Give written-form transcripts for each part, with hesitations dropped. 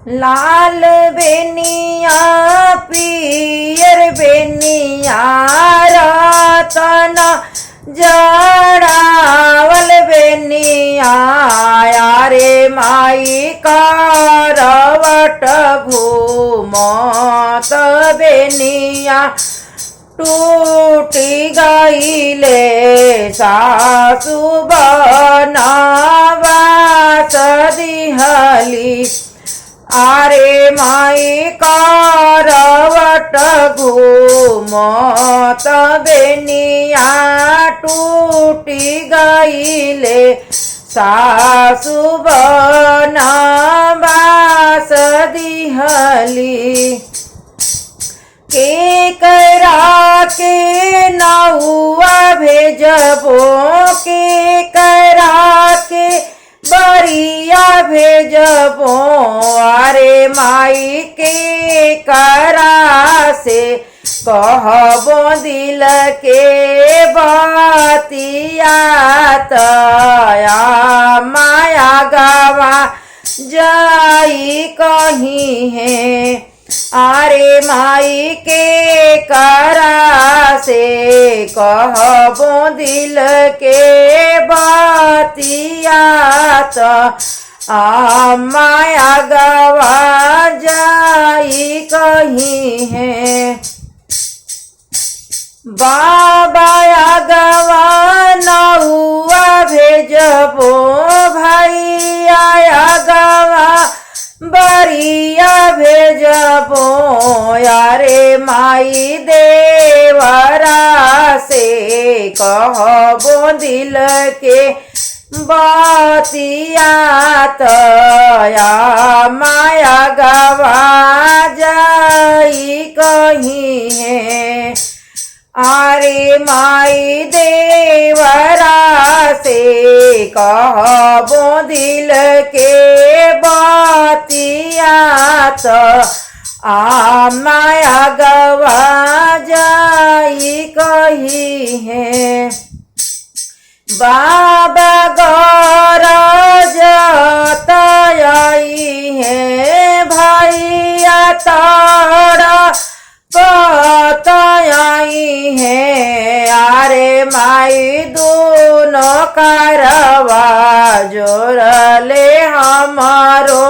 लाल बेनिया पियर बेनिया रतन जड़ावल बेनिया रे माई करवट घूमत बेनिया टूटी गईले सासु बनवास दिहली आरे माई करवट घूमत बेनिया टूटी गईले सासु बनवास दिहली के करा के नौआ भेजबो के करा के बरिया भेजबो अरे माई के करा से कहबो दिल के बतिया तया माया गवा जाई कहीं है आरे माई के करा से कहबो दिल के बतिया माया गवा जाई कहीं है बाबा गवा नौआ भेजबो भैया गवा बरिया भेजबो यारे माई देवरा से कहबो दिल के बतिया तया माया गवा जाई कहीं है आरे माई देवरा से कहबो दिल के बतिया माया गवा जाई कहीं है बाबा गरज आई है भैया तारा पतयाई है आरे माई दोनों करवा जोड़ले हमारो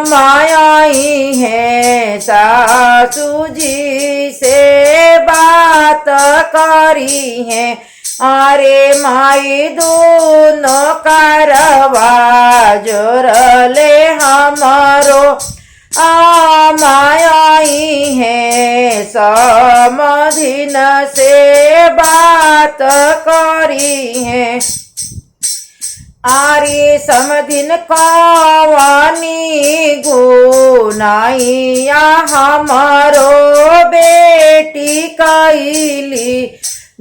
मायाई है सासू जी से बात करी है अरे माई दोनों करवा जोड़ले हमारो मायाई है समधिन से बात करी है आरे समधिन कवानी गुनाइया हमारो बेटी कैली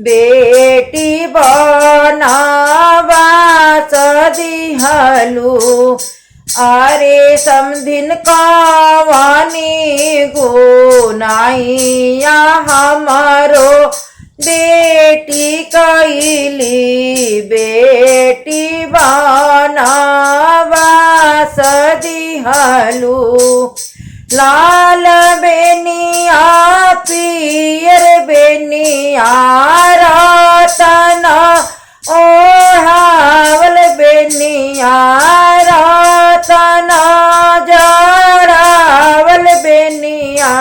बेटी बनवास दिहलू अरे समधिन कवानी गुनाइया हमारो बेटी कैली बेटी बनवास दिहलू लाल बेनिया पियर बेनिया रतन ओढ़ावल बेनिया रतन जड़ावल बेनिया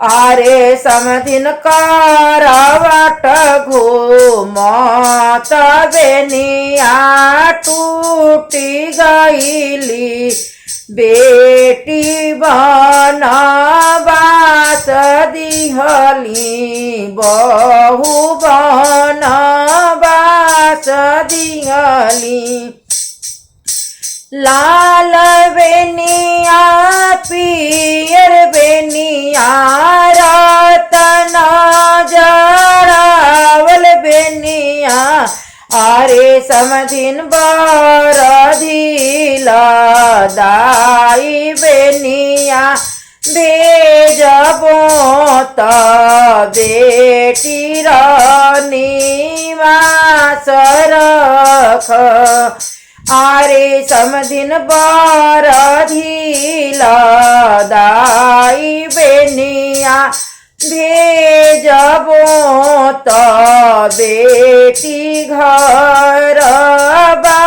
आरे समधिन करवट घूमत बेनिया टूटी गईली बेटी बनवास दिहली बहू बनवास दिहली लाल बेनिया पियर बेनिया रतन जड़ावल बेनिया आरे समधिन बरधिला दाई बेनिया भेजबो त बेटी निवास रख आरे समदिन बारधिला दाई बेनिया भेजबो त बेटी घर बा